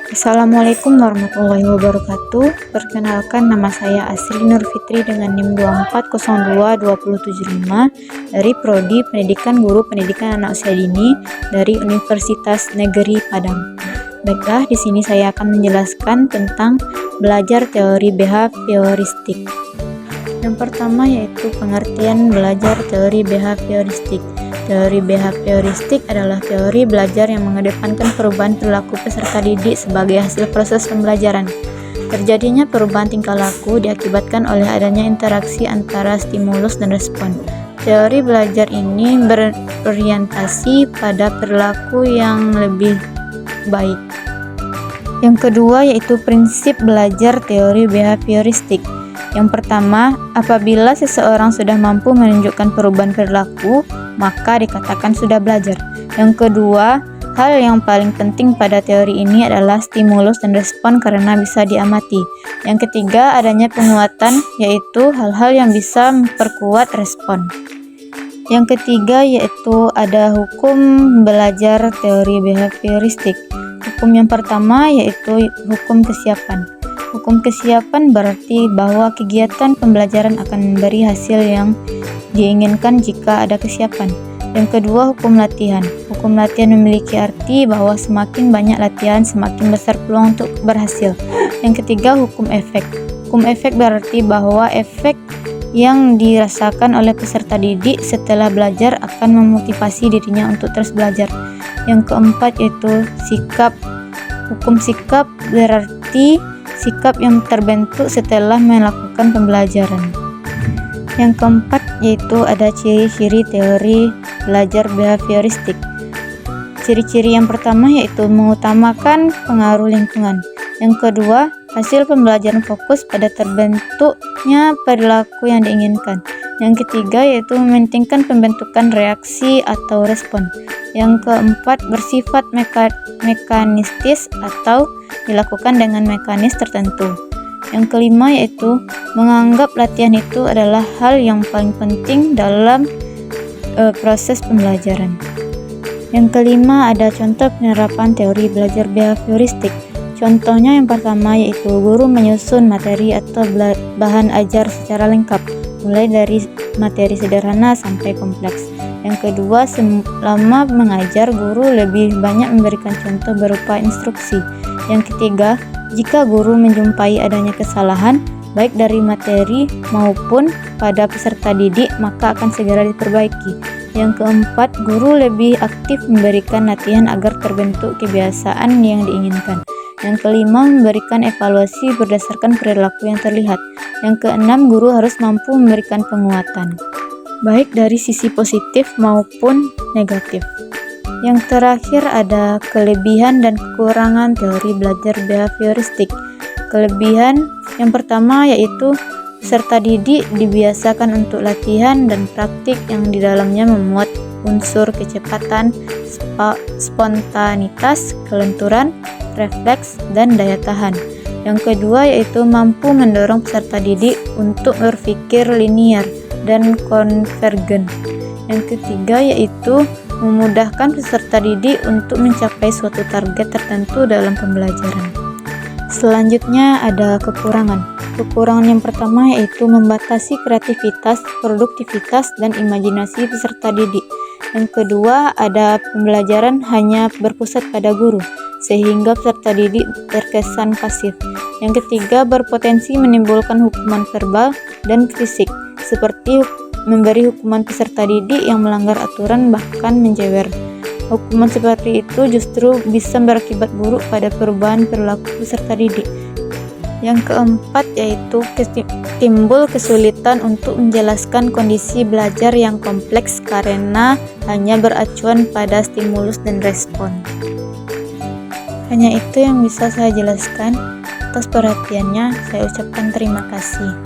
Assalamualaikum warahmatullahi wabarakatuh. Perkenalkan, nama saya Asri Nur Fitri dengan NIM 2402275 dari Prodi Pendidikan Guru Pendidikan Anak Usia Dini dari Universitas Negeri Padang. Baiklah, di sini saya akan menjelaskan tentang belajar teori behavioristik. Yang pertama yaitu pengertian belajar teori behavioristik. Teori behavioristik adalah teori belajar yang mengedepankan perubahan perilaku peserta didik sebagai hasil proses pembelajaran. Terjadinya perubahan tingkah laku diakibatkan oleh adanya interaksi antara stimulus dan respon. Teori belajar ini berorientasi pada perilaku yang lebih baik. Yang kedua yaitu prinsip belajar teori behavioristik. Yang pertama, apabila seseorang sudah mampu menunjukkan perubahan perilaku, maka dikatakan sudah belajar. Yang kedua, hal yang paling penting pada teori ini adalah stimulus dan respon karena bisa diamati. Yang ketiga, adanya penguatan, yaitu hal-hal yang bisa memperkuat respon. Yang ketiga yaitu ada hukum belajar teori behavioristik. Hukum yang pertama yaitu hukum kesiapan. Hukum kesiapan berarti bahwa kegiatan pembelajaran akan memberi hasil yang diinginkan jika ada kesiapan. Yang kedua, hukum latihan. Hukum latihan memiliki arti bahwa semakin banyak latihan, semakin besar peluang untuk berhasil. Yang ketiga, hukum efek. Hukum efek berarti bahwa efek yang dirasakan oleh peserta didik setelah belajar akan memotivasi dirinya untuk terus belajar. Yang keempat yaitu sikap. Hukum sikap berarti sikap yang terbentuk setelah melakukan pembelajaran. Yang keempat yaitu ada ciri-ciri teori belajar behavioristik. Ciri-ciri yang pertama yaitu mengutamakan pengaruh lingkungan. Yang kedua, hasil pembelajaran fokus pada terbentuknya perilaku yang diinginkan. Yang ketiga yaitu mementingkan pembentukan reaksi atau respon. Yang keempat, bersifat mekanistis atau dilakukan dengan mekanis tertentu. Yang kelima yaitu menganggap latihan itu adalah hal yang paling penting dalam proses pembelajaran. Yang kelima ada contoh penerapan teori belajar behavioristik. Contohnya yang pertama yaitu guru menyusun materi atau bahan ajar secara lengkap, mulai dari materi sederhana sampai kompleks. Yang kedua, selama mengajar guru lebih banyak memberikan contoh berupa instruksi. Yang ketiga, jika guru menjumpai adanya kesalahan baik dari materi maupun pada peserta didik, maka akan segera diperbaiki. Yang keempat, guru lebih aktif memberikan latihan agar terbentuk kebiasaan yang diinginkan. Yang kelima, memberikan evaluasi berdasarkan perilaku yang terlihat. Yang keenam, guru harus mampu memberikan penguatan, baik dari sisi positif maupun negatif. Yang terakhir ada kelebihan dan kekurangan teori belajar behavioristik. Kelebihan yang pertama yaitu peserta didik dibiasakan untuk latihan dan praktik yang di dalamnya memuat unsur kecepatan, spontanitas, kelenturan, refleks, dan daya tahan. Yang kedua yaitu mampu mendorong peserta didik untuk berpikir linier dan konvergen. Yang ketiga yaitu memudahkan peserta didik untuk mencapai suatu target tertentu dalam pembelajaran. Selanjutnya ada kekurangan. Kekurangan yang pertama yaitu membatasi kreativitas, produktivitas, dan imajinasi peserta didik. Yang kedua ada pembelajaran hanya berpusat pada guru, sehingga peserta didik terkesan pasif. Yang ketiga, berpotensi menimbulkan hukuman verbal dan fisik, seperti memberi hukuman peserta didik yang melanggar aturan bahkan menjewer. Hukuman seperti itu justru bisa berakibat buruk pada perubahan perilaku peserta didik. Yang keempat yaitu timbul kesulitan untuk menjelaskan kondisi belajar yang kompleks karena hanya beracuan pada stimulus dan respon. Hanya itu yang bisa saya jelaskan. Atas perhatiannya, saya ucapkan terima kasih.